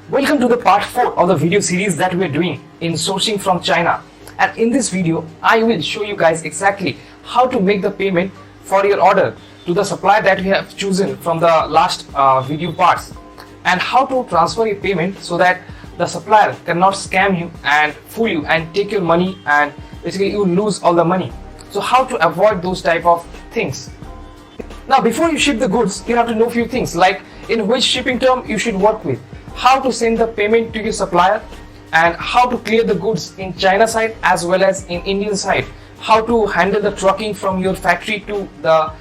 Welcome to the part 4 of the video series that we're doing in sourcing from China. And in this video, I will show you guys exactly how to make the payment for your order to the supplier that we have chosen from the last video parts, and how to transfer your payment so that the supplier cannot scam you and fool you and take your money, and basically you lose all the money. So how to avoid those type of things. Now before you ship the goods, you have to know few things like in which shipping term you should work with, how to send the payment to your supplier, and how to clear the goods in China side as well as in Indian side, how to handle the trucking from your factory to the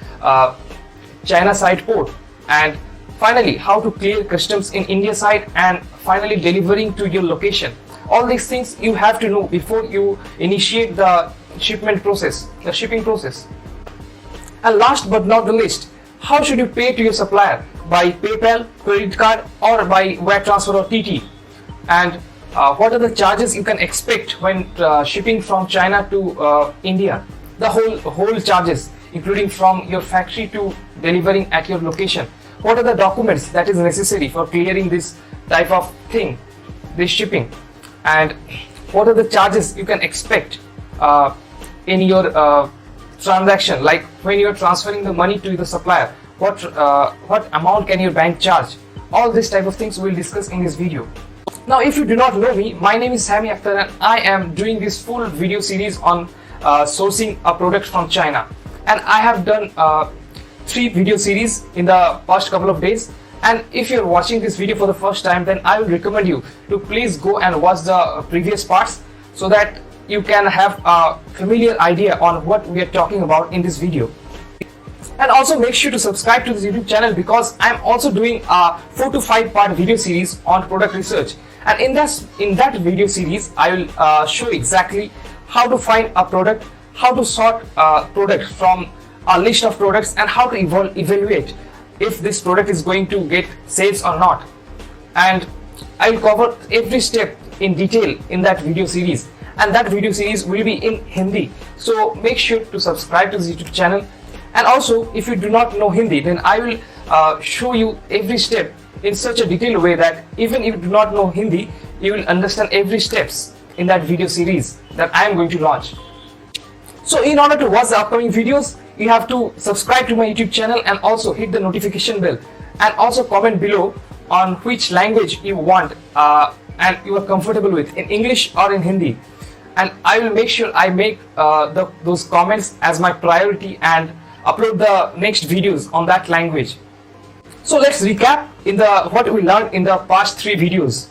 China side port, and finally how to clear customs in India side, and finally delivering to your location. All these things you have to know before you initiate the shipment process, the shipping process. And last but not the least, how should you pay to your supplier? By PayPal, credit card, or by wire transfer or TT? And what are the charges you can expect when shipping from China to India? The whole charges, including from your factory to delivering at your location. What are the documents that is necessary for clearing this type of thing, this shipping? And what are the charges you can expect in your transaction, like when you're transferring the money to the supplier, what amount can your bank charge? All this type of things we'll discuss in this video. Now if you do not know me, my name is Sami Akhtar and I am doing this full video series on sourcing a product from China, and I have done 3 video series in the past couple of days. And if you're watching this video for the first time, then I will recommend you to please go and watch the previous parts so that you can have a familiar idea on what we are talking about in this video. And also make sure to subscribe to this YouTube channel, because I am also doing a 4 to 5 part video series on product research. And in that video series, I will show exactly how to find a product, how to sort a product from a list of products, and how to evaluate if this product is going to get sales or not. And I will cover every step in detail in that video series. And that video series will be in Hindi, so make sure to subscribe to this YouTube channel. And also, if you do not know Hindi, then I will show you every step in such a detailed way that even if you do not know Hindi, you will understand every steps in that video series that I am going to launch. So in order to watch the upcoming videos, you have to subscribe to my YouTube channel and also hit the notification bell, and also comment below on which language you want and you are comfortable with, in English or in Hindi. And I will make sure I make those comments as my priority and upload the next videos on that language. So let's recap in what we learned in the past 3 videos.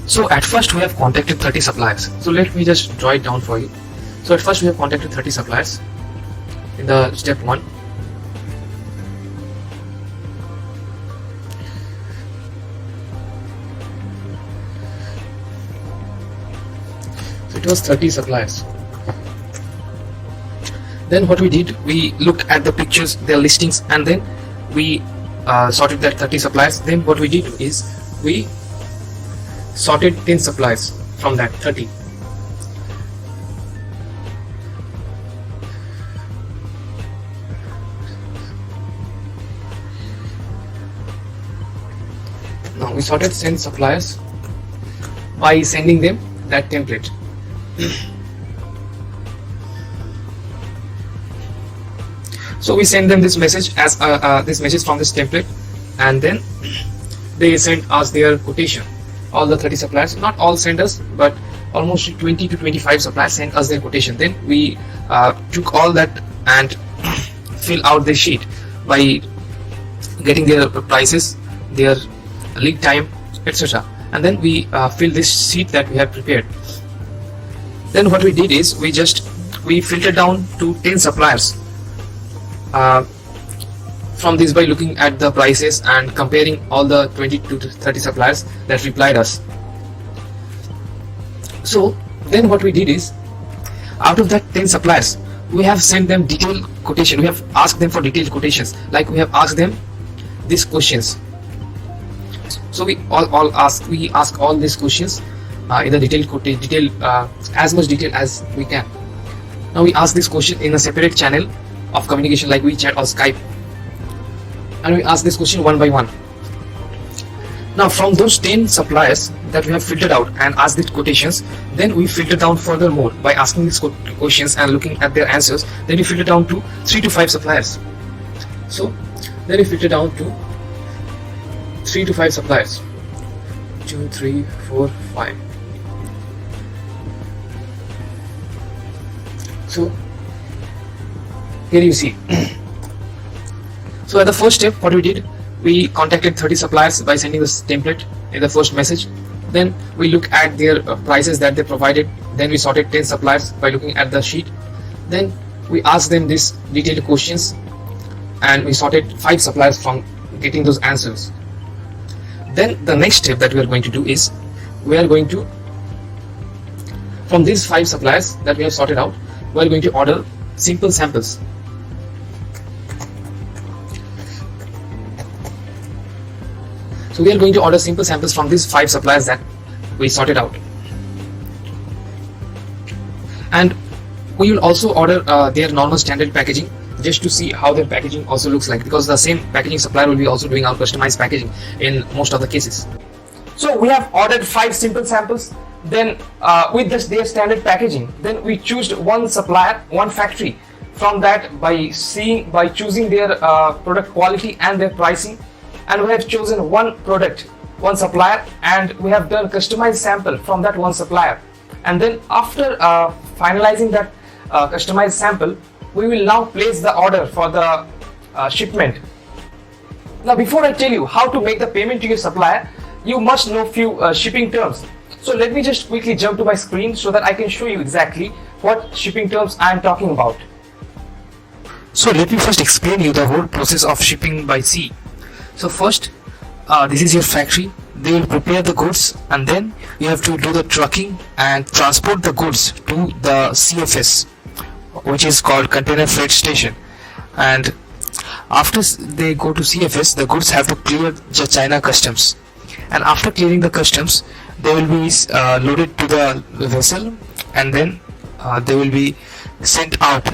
So at first we have contacted 30 suppliers. So let me just draw it down for you. So at first we have contacted 30 suppliers in the step 1. So it was 30 suppliers. Then what we did, we looked at the pictures, their listings, and then we sorted that 30 suppliers. Then what we did is we sorted 10 suppliers from that 30. Now we sorted 10 suppliers by sending them that template. So we send them this message as this message from this template, and then they send us their quotation. All the 30 suppliers, not all send us, but almost 20 to 25 suppliers sent us their quotation. Then we took all that and fill out the sheet by getting their prices, their lead time, etc. And then we fill this sheet that we have prepared. Then what we did is we filtered down to 10 suppliers from this by looking at the prices and comparing all the 20 to 30 suppliers that replied us. So then what we did is, out of that 10 suppliers, we have sent them detailed quotation. We have asked them for detailed quotations, like we have asked them these questions. So we ask all these questions in the detailed as much detail as we can. Now we ask this question in a separate channel of communication like WeChat or Skype, and we ask this question one by one. Now from those 10 suppliers that we have filtered out and asked these quotations, then we filter down furthermore by asking these questions and looking at their answers. Then we filter down to 3 to 5 suppliers. So then we filter down to 3 to 5 suppliers. 2, 3, 4, 5. So here you see. So at the first step, what we did, we contacted 30 suppliers by sending this template in the first message. Then we look at their prices that they provided. Then we sorted 10 suppliers by looking at the sheet. Then we asked them these detailed questions and we sorted 5 suppliers from getting those answers. Then the next step that we are going to do is, we are going to, from these 5 suppliers that we have sorted out, we are going to order simple samples. So we are going to order simple samples from these 5 suppliers that we sorted out. And we will also order their normal standard packaging, just to see how their packaging also looks like, because the same packaging supplier will be also doing our customized packaging in most of the cases. So we have ordered 5 simple samples, then with their standard packaging, then we choose one supplier, one factory from that by choosing their product quality and their pricing. And we have chosen one product, one supplier, and we have done customized sample from that one supplier. And then after finalizing that customized sample, we will now place the order for the shipment. Now before I tell you how to make the payment to your supplier, you must know few shipping terms. So let me just quickly jump to my screen so that I can show you exactly what shipping terms I am talking about. So let me first explain you the whole process of shipping by sea. So first, this is your factory. They will prepare the goods and then you have to do the trucking and transport the goods to the CFS, which is called Container Freight Station. And after they go to CFS, the goods have to clear the China customs. And after clearing the customs, they will be loaded to the vessel and then they will be sent out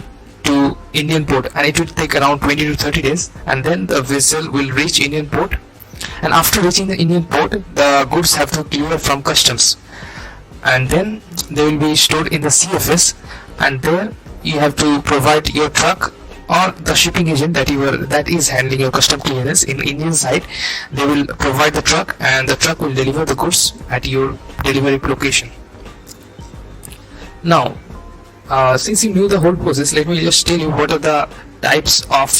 to Indian port, and it will take around 20 to 30 days, and then the vessel will reach Indian port. And after reaching the Indian port, the goods have to clear from customs, and then they will be stored in the CFS, and there you have to provide your truck or the shipping agent that is handling your custom clearance in Indian side. They will provide the truck and the truck will deliver the goods at your delivery location. Now since you knew the whole process, let me just tell you what are the types of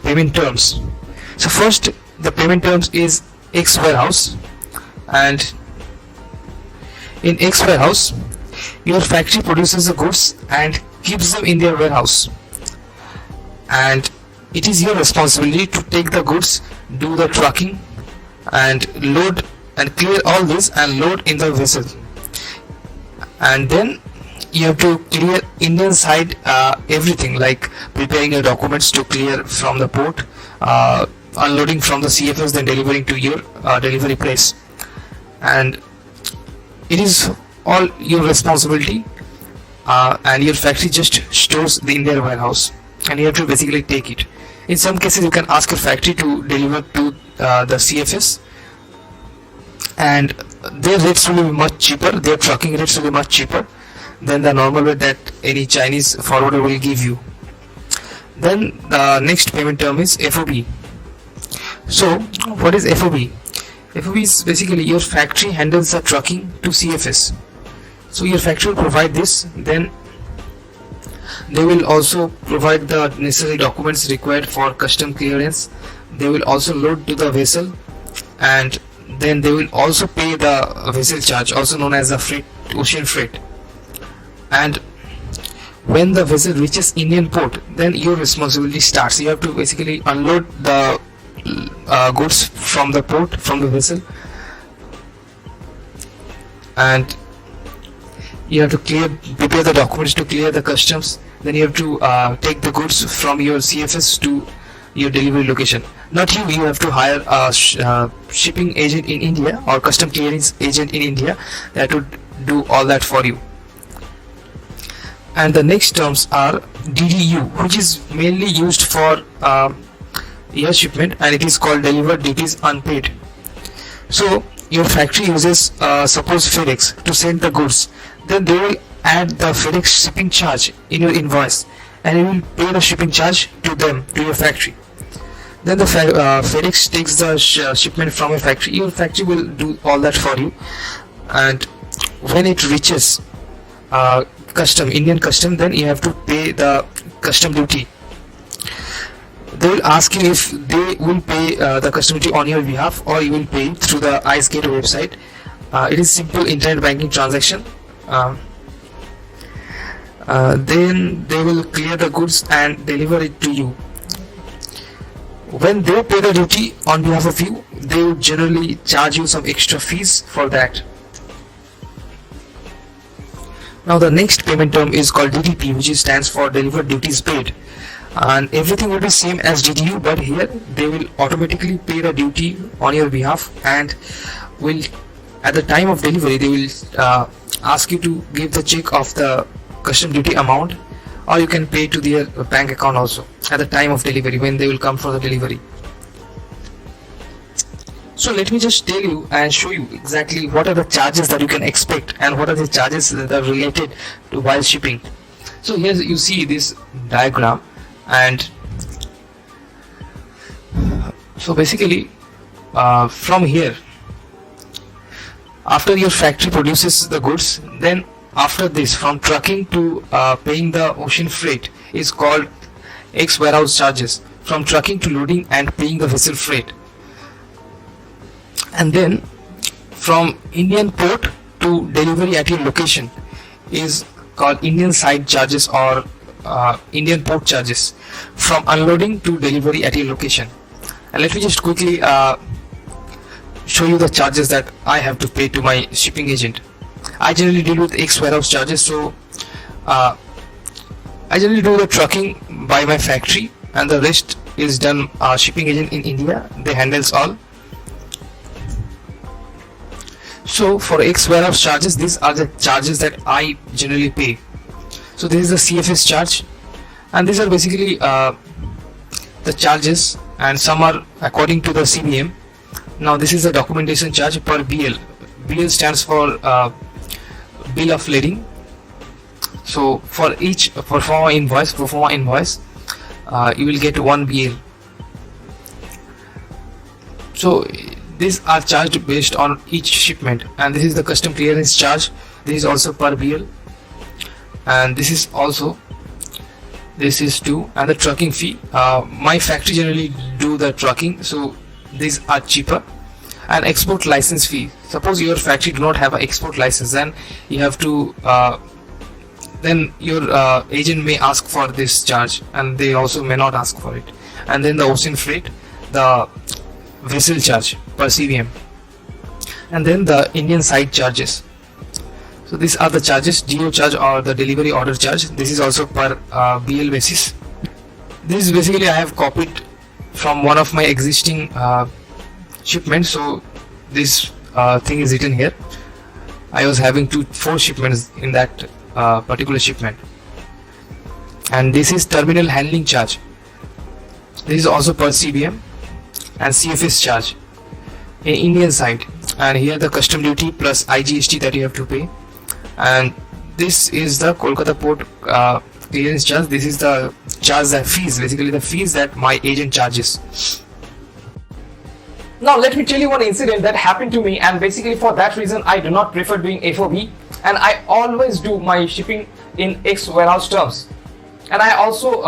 payment terms. So first, the payment terms is X warehouse, and in X warehouse your factory produces the goods and keeps them in their warehouse, and it is your responsibility to take the goods, do the trucking and load and clear all this and load in the vessel. And then you have to clear Indian side everything, like preparing your documents to clear from the port, unloading from the CFS, then delivering to your delivery place. And it is all your responsibility, and your factory just stores in their warehouse and you have to basically take it. In some cases you can ask your factory to deliver to the CFS, and their rates will be much cheaper, their trucking rates will be much cheaper than the normal way that any Chinese forwarder will give you. Then the next payment term is FOB. So what is FOB? FOB is basically your factory handles the trucking to CFS. So your factory will provide this, then they will also provide the necessary documents required for custom clearance. They will also load to the vessel, and then they will also pay the vessel charge, also known as the freight, ocean freight. And when the vessel reaches Indian port, then your responsibility starts. You have to basically unload the goods from the port, from the vessel, and you have to prepare the documents to clear the customs. Then you have to take the goods from your CFS to your delivery location. Not you, you have to hire a shipping agent in India or custom clearance agent in India that would do all that for you. And the next terms are DDU, which is mainly used for air shipment, and it is called delivered duties unpaid. So your factory uses suppose FedEx to send the goods, then they will add the FedEx shipping charge in your invoice, and you will pay the shipping charge to them, to your factory. Then the FedEx takes the shipment from your factory. Your factory will do all that for you, and when it reaches Indian custom, then you have to pay the custom duty. They will ask you if they will pay the custom duty on your behalf, or you will pay it through the IceGate website. It is simple internet banking transaction. Then they will clear the goods and deliver it to you. When they pay the duty on behalf of you, they will generally charge you some extra fees for that. Now the next payment term is called DDP, which stands for delivered duties paid, and everything will be same as DDU, but here they will automatically pay the duty on your behalf, and will at the time of delivery they will ask you to give the check of the custom duty amount, or you can pay to their bank account also at the time of delivery when they will come for the delivery. So let me just tell you and show you exactly what are the charges that you can expect and what are the charges that are related to while shipping. So here you see this diagram, and so basically from here, after your factory produces the goods, then after this, from trucking to paying the ocean freight is called X warehouse charges, from trucking to loading and paying the vessel freight. And then from Indian port to delivery at your location is called Indian side charges, or Indian port charges, from unloading to delivery at your location. And let me just quickly show you the charges that I have to pay to my shipping agent. I generally deal with X warehouse charges, so I generally do the trucking by my factory, and the rest is done shipping agent in India. They handles all. So for X warehouse charges, these are the charges that I generally pay. So this is the CFS charge, and these are basically the charges, and some are according to the CBM. Now this is the documentation charge per BL. BL stands for bill of lading. So for each pro forma invoice, you will get 1 BL. So these are charged based on each shipment, and this is the custom clearance charge. This is also per BL, and this is too, and the trucking fee. My factory generally do the trucking, so these are cheaper. And export license fee. Suppose your factory do not have an export license, then you have to then your agent may ask for this charge, and they also may not ask for it. And then the ocean freight, the vessel charge per CVM, and then the Indian side charges. So these are the charges: DO charge or the delivery order charge. This is also per BL basis. This is basically I have copied from one of my existing shipment, so this thing is written here. I was having 4 shipments in that particular shipment, and this is terminal handling charge. This is also per CBM, and CFS charge in Indian side, and here the custom duty plus IGST that you have to pay, and this is the Kolkata port clearance charge. This is the charge, that fees, basically the fees that my agent charges. Now let me tell you one incident that happened to me, and basically for that reason I do not prefer doing FOB, and I always do my shipping in X warehouse terms, and I also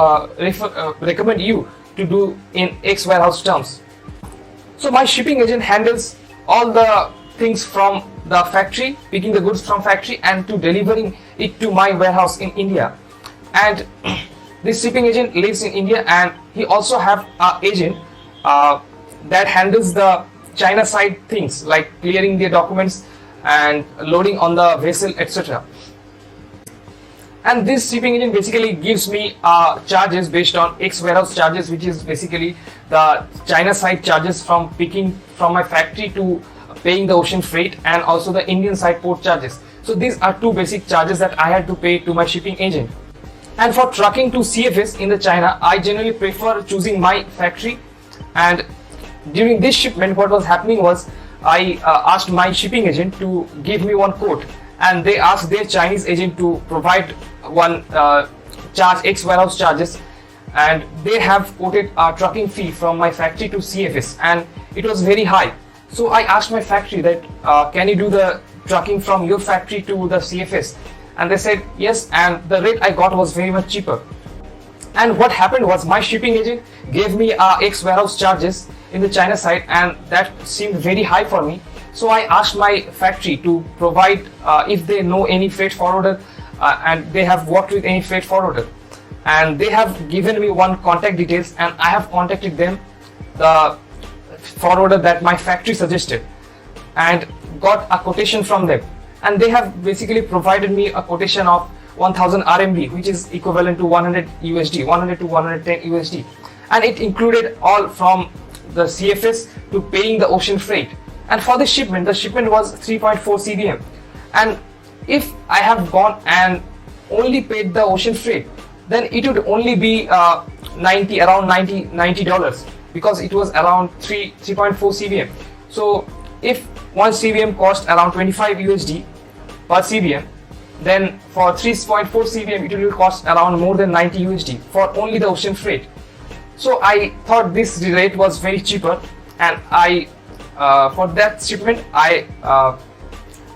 recommend you to do in X warehouse terms. So my shipping agent handles all the things from the factory, picking the goods from factory and to delivering it to my warehouse in India. And this shipping agent lives in India, and he also have an agent that handles the China side things like clearing their documents and loading on the vessel, etc. And this shipping agent basically gives me charges based on X warehouse charges, which is basically the China side charges from picking from my factory to paying the ocean freight, and also the Indian side port charges. So these are 2 basic charges that I had to pay to my shipping agent. And for trucking to CFS in the China, I generally prefer choosing my factory. And during this shipment, what was happening was I asked my shipping agent to give me one quote, and they asked their Chinese agent to provide one charge, X warehouse charges, and they have quoted a trucking fee from my factory to CFS, and it was very high. So I asked my factory that can you do the trucking from your factory to the CFS, and they said yes, and the rate I got was very much cheaper. And what happened was my shipping agent gave me X warehouse charges in the China side, and that seemed very high for me. So I asked my factory to provide if they know any freight forwarder and they have worked with any freight forwarder, and they have given me one contact details, and I have contacted them, the forwarder that my factory suggested, and got a quotation from them, and they have basically provided me a quotation of 1000 RMB, which is equivalent to 100 USD, 100 to 110 USD, and it included all from the CFS to paying the ocean freight. And for the shipment was 3.4 CBM, and if I have gone and only paid the ocean freight, then it would only be around $90 because it was around 3.4 CBM. So if 1 CBM cost around 25 USD per CBM, then for 3.4 CBM it will cost around more than 90 USD for only the ocean freight. So I thought this rate was very cheaper, and I for that shipment I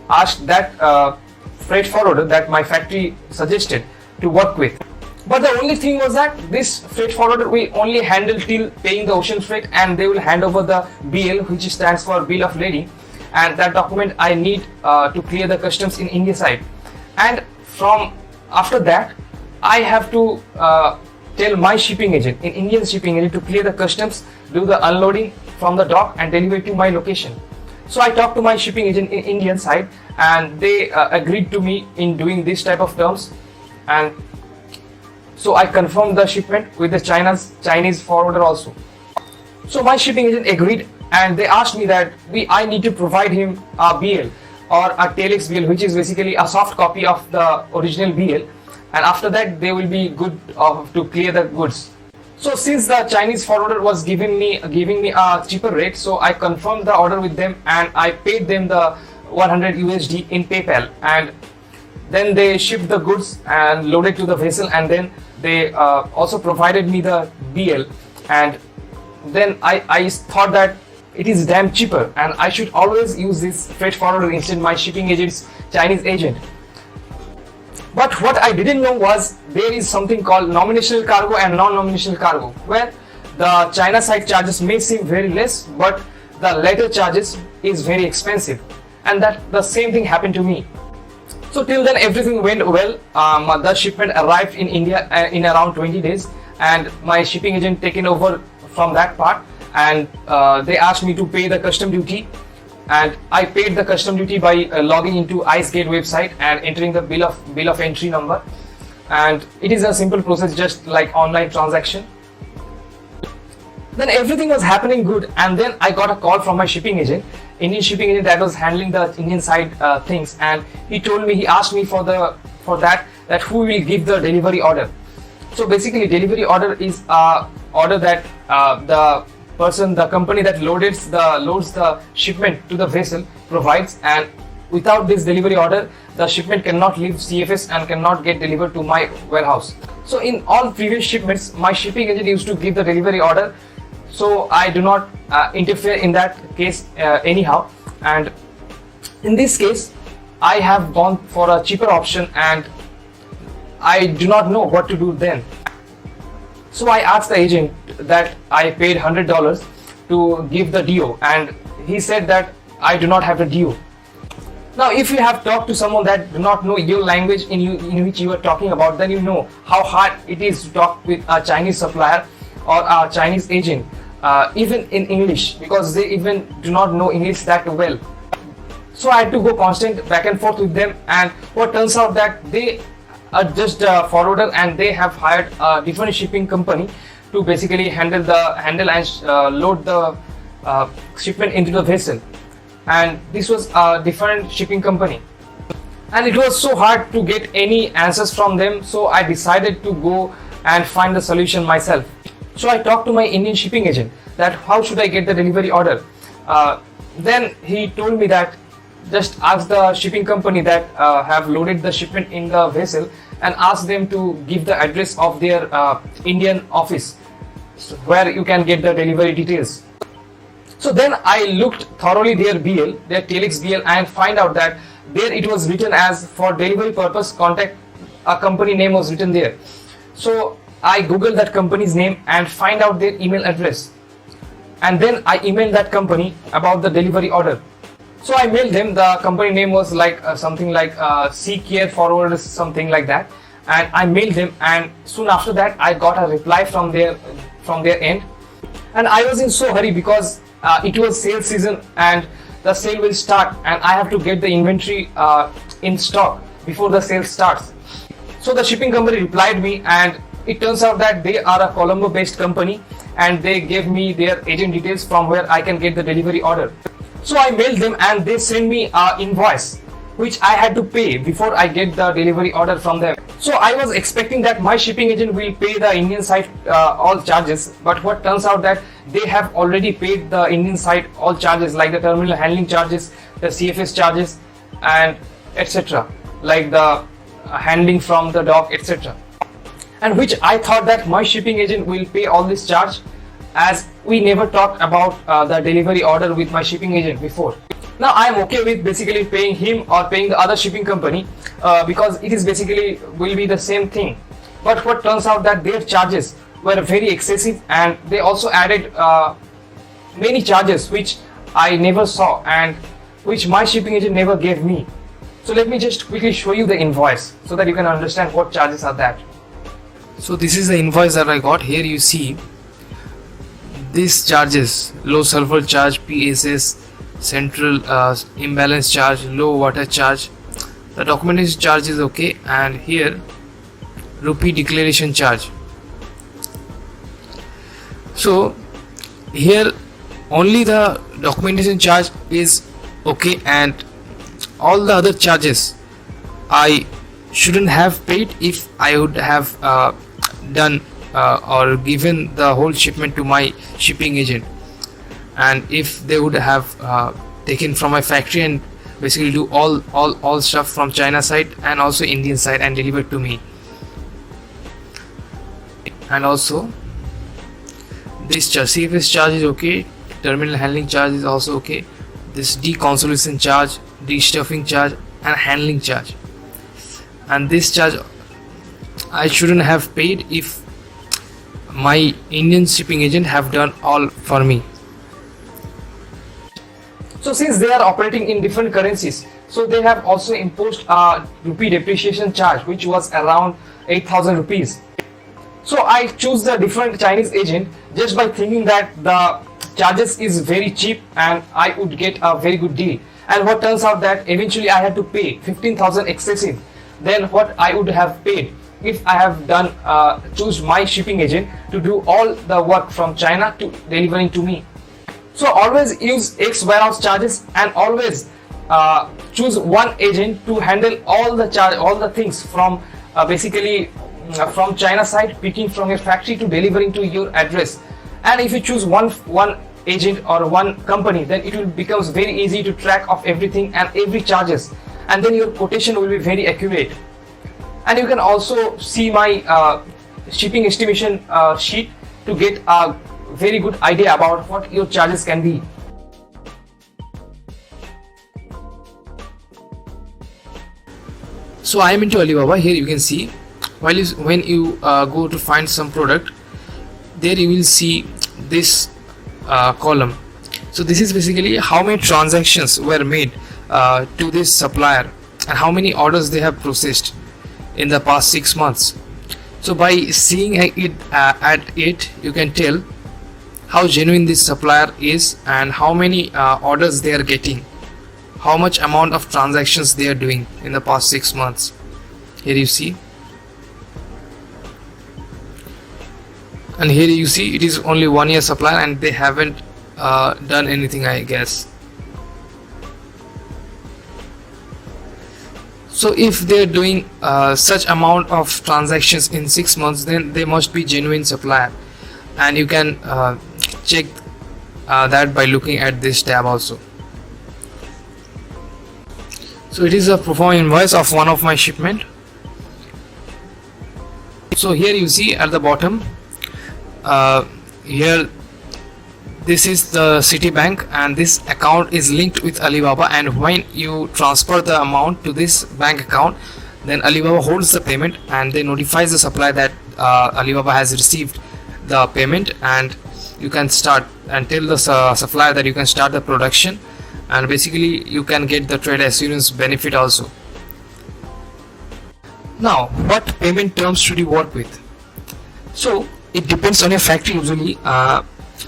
asked that freight forwarder that my factory suggested to work with. But the only thing was that this freight forwarder will only handle till paying the ocean freight, and they will hand over the BL, which stands for bill of lading, and that document I need to clear the customs in India side. And from after that I have to tell my shipping agent, in Indian shipping agent, to clear the customs, do the unloading from the dock and deliver it to my location. So I talked to my shipping agent in Indian side, and they agreed to me in doing this type of terms, and so I confirmed the shipment with the Chinese forwarder also. So my shipping agent agreed, and they asked me that I need to provide him a BL or a Telex BL, which is basically a soft copy of the original BL, and after that they will be good to clear the goods. So since the Chinese forwarder was giving me a cheaper rate, so I confirmed the order with them, and I paid them the 100 USD in PayPal, and then they shipped the goods and loaded to the vessel, and then they also provided me the BL, and then I thought that it is damn cheaper and I should always use this freight forwarder instead my shipping agent's Chinese agent. But what I didn't know was there is something called nominational cargo and non-nominational cargo, where the China side charges may seem very less, but the later charges is very expensive, and that the same thing happened to me. So till then everything went well. The shipment arrived in India in around 20 days, and my shipping agent taken over from that part, and they asked me to pay the custom duty, and I paid the custom duty by logging into IceGate website and entering the bill of entry number, and it is a simple process just like online transaction. Then everything was happening good, and then I got a call from my shipping agent, Indian shipping agent that was handling the Indian side things, and he asked me for that who will give the delivery order. So basically delivery order is a order that the company that loads the shipment to the vessel provides, and without this delivery order the shipment cannot leave CFS and cannot get delivered to my warehouse. So in all previous shipments my shipping agent used to give the delivery order, so I do not interfere in that case anyhow, and in this case I have gone for a cheaper option and I do not know what to do then. So I asked the agent that I paid $100 to give the DO, and he said that I do not have the DO. Now if you have talked to someone that do not know your language in which you are talking about, then you know how hard it is to talk with a Chinese supplier or a Chinese agent, even in English, because they even do not know English that well. So I had to go constant back and forth with them, and what turns out that they are just a forwarder, and they have hired a different shipping company to basically handle and load the shipment into the vessel, and this was a different shipping company, and it was so hard to get any answers from them. So I decided to go and find the solution myself. So I talked to my Indian shipping agent that how should I get the delivery order, Then he told me that just ask the shipping company that have loaded the shipment in the vessel and ask them to give the address of their Indian office where you can get the delivery details. So then I looked thoroughly their BL, their Telex BL, and find out that there it was written as for delivery purpose contact, a company name was written there. So I googled that company's name and find out their email address, and then I emailed that company about the delivery order. So I mailed them, the company name was like something like C Care Forward, something like that, and I mailed them, and soon after that I got a reply from their end. And I was in so hurry because it was sale season and the sale will start, and I have to get the inventory in stock before the sale starts. So the shipping company replied me, and it turns out that they are a Colombo based company, and they gave me their agent details from where I can get the delivery order. So I mailed them and they sent me an invoice which I had to pay before I get the delivery order from them. So I was expecting that my shipping agent will pay the Indian side all charges, but what turns out that they have already paid the Indian side all charges, like the terminal handling charges, the CFS charges, and etc., like the handling from the dock, etc. And which I thought that my shipping agent will pay all this charge, as we never talked about the delivery order with my shipping agent before. Now I am okay with basically paying him or paying the other shipping company because it is basically will be the same thing. But what turns out that their charges were very excessive, and they also added many charges which I never saw and which my shipping agent never gave me. So let me just quickly show you the invoice so that you can understand what charges are that. So this is the invoice that I got. Here you see these charges: low sulfur charge, PSS, central imbalance charge, low water charge. The documentation charge is okay, and here rupee declaration charge. So here only the documentation charge is okay, and all the other charges I shouldn't have paid if I would have done or given the whole shipment to my shipping agent, and if they would have taken from my factory and basically do all stuff from China side and also Indian side and delivered to me. And also this CFS charge is okay, terminal handling charge is also okay, this deconsolidation charge, de-stuffing charge, and handling charge. And this charge I shouldn't have paid if my Indian shipping agent have done all for me. So since they are operating in different currencies, so they have also imposed a rupee depreciation charge which was around 8,000 rupees. So I choose the different Chinese agent just by thinking that the charges is very cheap and I would get a very good deal. And what turns out that eventually I had to pay 15,000 excessive than what I would have paid if I have done choose my shipping agent to do all the work from China to delivering to me. So always use X warehouse charges, and always choose one agent to handle all the things from basically from China side, picking from your factory to delivering to your address. And if you choose one agent or one company, then it will becomes very easy to track of everything and every charges, and then your quotation will be very accurate. And you can also see my shipping estimation sheet to get a very good idea about what your charges can be. So I am into Alibaba. Here you can see when you go to find some product, there you will see this column. So this is basically how many transactions were made to this supplier and how many orders they have processed in the past 6 months. So by seeing it at it, you can tell how genuine this supplier is and how many orders they are getting, how much amount of transactions they are doing in the past 6 months. Here you see, and here you see it is only 1 year supplier and they haven't done anything, I guess. So if they're doing such amount of transactions in 6 months, then they must be genuine supplier. And you can check that by looking at this tab also. So it is a pro forma invoice of one of my shipment. So here you see at the bottom, here this is the Citibank, and this account is linked with Alibaba, and when you transfer the amount to this bank account, then Alibaba holds the payment and they notifies the supplier that Alibaba has received the payment, and you can start and tell the supplier that you can start the production, and basically you can get the trade assurance benefit also. Now, what payment terms should you work with? So it depends on your factory. Usually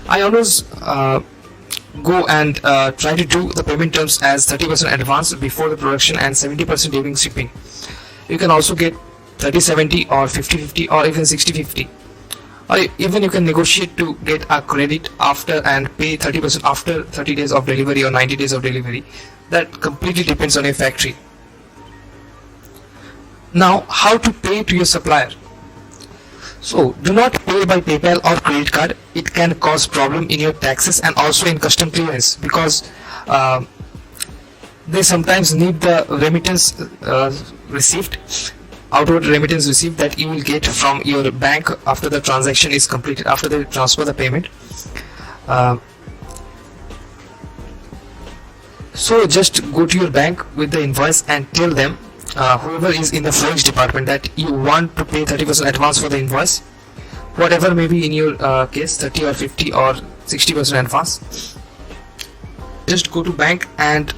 I always go and try to do the payment terms as 30% advance before the production and 70% during shipping. You can also get 30-70 or 50-50 or even 60-50, or even you can negotiate to get a credit after and pay 30% after 30 days of delivery or 90 days of delivery. That completely depends on your factory. Now, how to pay to your supplier? So do not pay by PayPal or credit card. It can cause problem in your taxes and also in custom clearance, because they sometimes need the remittance receipt, outward remittance receipt that you will get from your bank after the transaction is completed, after they transfer the payment. So just go to your bank with the invoice and tell them, whoever is in the forex department, that you want to pay 30% advance for the invoice, whatever may be in your case, 30 or 50 or 60% advance. Just go to bank and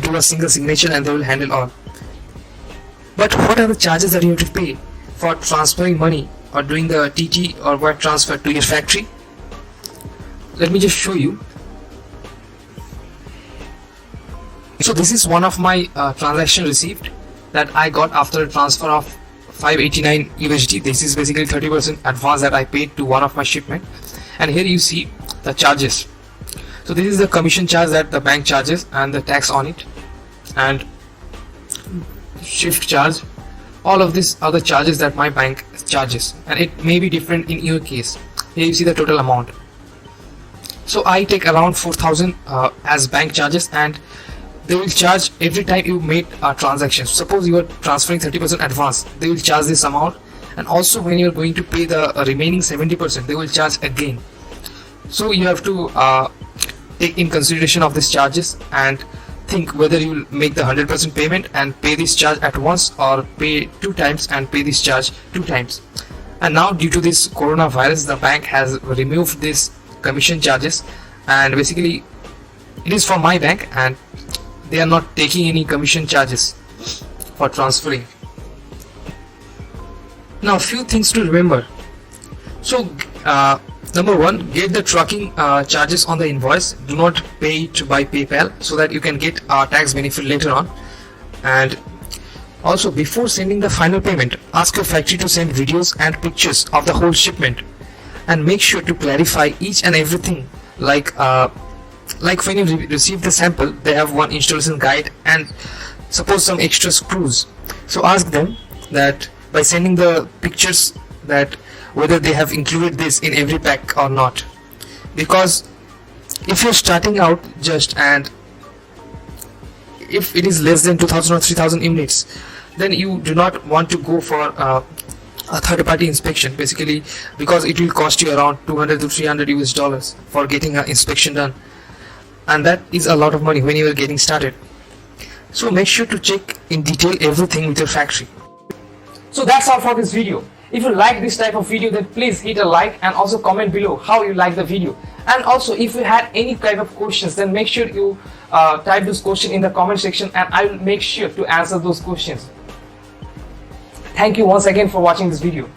do a single signature and they will handle all. But what are the charges that you have to pay for transferring money or doing the TT or wire transfer to your factory? Let me just show you. So this is one of my transaction received that I got after a transfer of 589 USD. This is basically 30% advance that I paid to one of my shipment, and here you see the charges. So this is the commission charge that the bank charges and the tax on it, and shift charge. All of these are the charges that my bank charges, and it may be different in your case. Here you see the total amount. So I take around 4,000 as bank charges, and they will charge every time you made a transaction. Suppose you are transferring 30% advance, they will charge this amount, and also when you are going to pay the remaining 70%, they will charge again. So you have to take in consideration of these charges and think whether you will make the 100% payment and pay this charge at once, or pay 2 times and pay this charge 2 times. And now, due to this coronavirus, the bank has removed this commission charges, and basically it is from my bank, and they are not taking any commission charges for transferring. Now, a few things to remember. So number one, get the tracking charges on the invoice. Do not pay it by PayPal, so that you can get a tax benefit later on. And also, before sending the final payment, ask your factory to send videos and pictures of the whole shipment, and make sure to clarify each and everything. Like when you receive the sample, they have one installation guide and suppose some extra screws. So ask them that by sending the pictures, that whether they have included this in every pack or not. Because if you're starting out just, and if it is less than 2,000 or 3,000 units, then you do not want to go for a third-party inspection, basically, because it will cost you around 200 to 300 US dollars for getting an inspection done, and that is a lot of money when you are getting started. So make sure to check in detail everything with your factory. So that's all for this video. If you like this type of video, then please hit a like and also comment below how you like the video. And also, if you had any kind of questions, then make sure you type those questions in the comment section, and I will make sure to answer those questions. Thank you once again for watching this video.